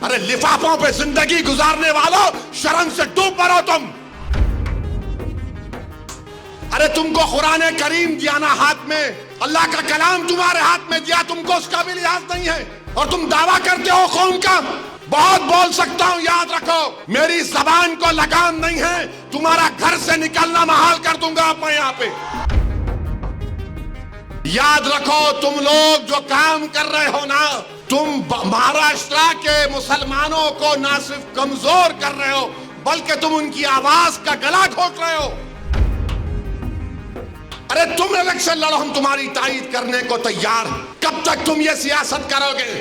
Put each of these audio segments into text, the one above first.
अरे लिफाफों पे जिंदगी गुजारने वालों, शर्म से डूब मरो तुम। अरे तुमको कुरान करीम दिया ना हाथ में, अल्लाह का कलाम तुम्हारे हाथ में दिया, तुमको उसका भी लिहाज नहीं है और तुम दावा करते हो कौम का। बहुत बोल सकता हूं, याद रखो मेरी जबान को लगाम नहीं है, तुम्हारा घर से निकलना महाल कर दूंगा मैं यहां पे। याद रखो तुम लोग जो काम कर रहे हो ना, तुम महाराष्ट्र के मुसलमानों को ना सिर्फ कमजोर कर रहे हो बल्कि तुम उनकी आवाज का गला घोट रहे हो। अरे तुम इलेक्शन लड़ो, हम तुम्हारी तायीद करने को तैयार। कब तक तुम ये सियासत करोगे?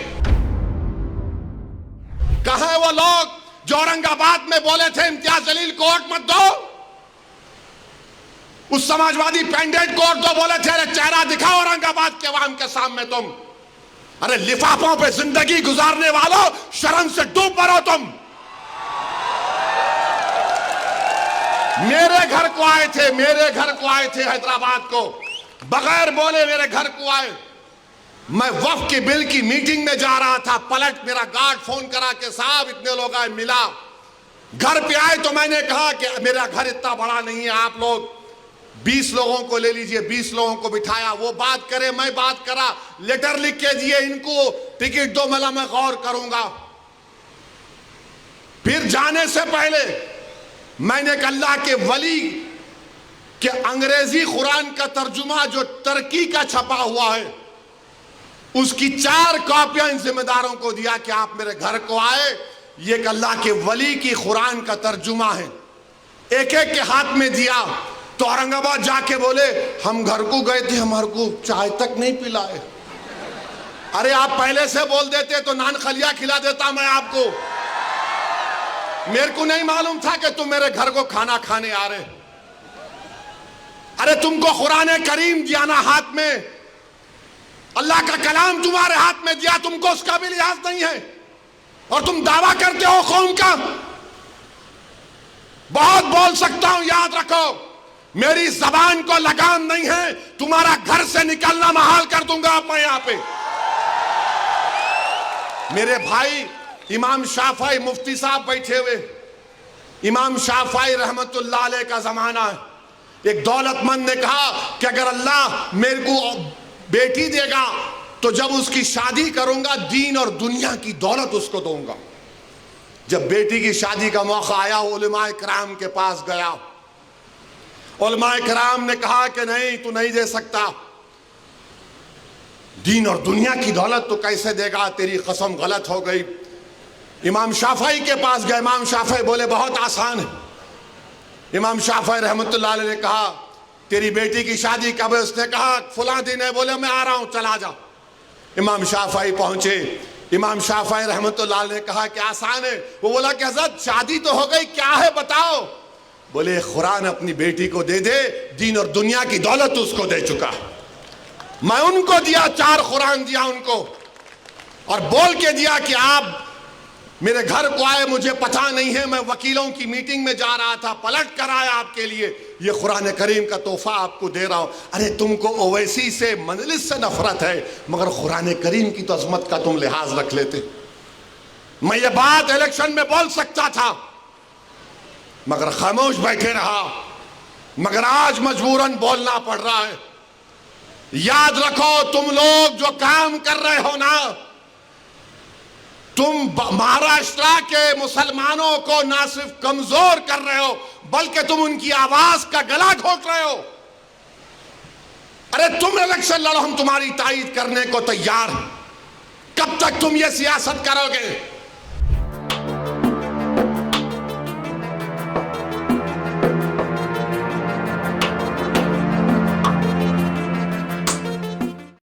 कहां है वो लोग जो औरंगाबाद में बोले थे इम्तियाज जलील को वोट मत दो? उस समाजवादी पैंडेट को तो बोले थे अरे चेहरा दिखाओ औरंगाबाद के अवाम के सामने तुम। अरे लिफाफों पे जिंदगी गुजारने वालों, शर्म से डूब मरो तुम। मेरे घर को आए थे, मेरे घर को आए थे हैदराबाद को, बगैर बोले मेरे घर को आए। मैं वक्फ के बिल की मीटिंग में जा रहा था, पलट मेरा गार्ड फोन करा के साहब इतने लोग आए, मिला। घर पे आए तो मैंने कहा कि मेरा घर इतना बड़ा नहीं है, आप लोग 20 लोगों को ले लीजिए। 20 लोगों को बिठाया, वो बात करे मैं बात करा, लेटर लिख के दिए, इनको टिकट दो, मला मैं गौर करूंगा। फिर जाने से पहले मैंने अल्लाह के वली के अंग्रेजी कुरान का तर्जुमा जो तुर्की का छपा हुआ है, उसकी 4 कॉपियां इन जिम्मेदारों को दिया कि आप मेरे घर को आए, ये अल्लाह के वली की कुरान का तर्जुमा है। एक एक के हाथ में दिया तो औरंगाबाद जाके बोले हम घर को गए थे, हमारे को चाय तक नहीं पिलाए। अरे आप पहले से बोल देते तो नान खलिया खिला देता मैं आपको। मेरे को नहीं मालूम था कि तुम मेरे घर को खाना खाने आ रहे। अरे तुमको कुरान करीम दिया ना हाथ में, अल्लाह का कलाम तुम्हारे हाथ में दिया, तुमको उसका भी लिहाज नहीं है और तुम दावा करते हो कौम का। बहुत बोल सकता हूं, याद रखो मेरी जबान को लगाम नहीं है, तुम्हारा घर से निकलना महाल कर दूंगा मैं यहां पे। मेरे भाई इमाम शाफई मुफ्ती साहब बैठे हुए, इमाम शाफई रहमतुल्लाह अलैह का जमाना है। एक दौलतमंद ने कहा कि अगर अल्लाह मेरे को बेटी देगा तो जब उसकी शादी करूंगा दीन और दुनिया की दौलत उसको दूंगा। जब बेटी की शादी का मौका आया, उलमाए किराम के पास गया। उलमाए किराम ने कहा कि नहीं, तू नहीं दे सकता, दीन और दुनिया की दौलत तो कैसे देगा, तेरी कसम गलत हो गई। इमाम शाफई के पास गए, इमाम शाफई बोले बहुत आसान है। इमाम शाफई रहमतुल्लाह अलैह ने कहा तेरी बेटी की शादी कब है? उसने कहा फुला दिन है। बोले मैं आ रहा हूं, चला जा। इमाम शाफई पहुंचे, इमाम शाफई रहमतुल्लाह अलैह ने कहा कि आसान है। वो बोला कि हज़रत शादी तो हो गई, क्या है बताओ। बोले कुरान अपनी बेटी को दे दे, दीन और दुनिया की दौलत उसको दे चुका। मैं उनको दिया, 4 कुरान दिया उनको और बोल के दिया कि आप मेरे घर को आए, मुझे पता नहीं है, मैं वकीलों की मीटिंग में जा रहा था, पलट कर आया आपके लिए, ये कुरान करीम का तोहफा आपको दे रहा हूं। अरे तुमको ओवैसी से मजलिस से नफरत है, मगर कुरान करीम की तो अजमत का तुम लिहाज रख लेते। मैं ये बात इलेक्शन में बोल सकता था मगर खामोश बैठे रहा, मगर आज मजबूरन बोलना पड़ रहा है। याद रखो तुम लोग जो काम कर रहे हो ना, तुम महाराष्ट्र के मुसलमानों को ना सिर्फ कमजोर कर रहे हो बल्कि तुम उनकी आवाज का गला घोट रहे हो। अरे तुम इलेक्शन लड़ो, हम तुम्हारी तायीद करने को तैयार। कब तक तुम ये सियासत करोगे?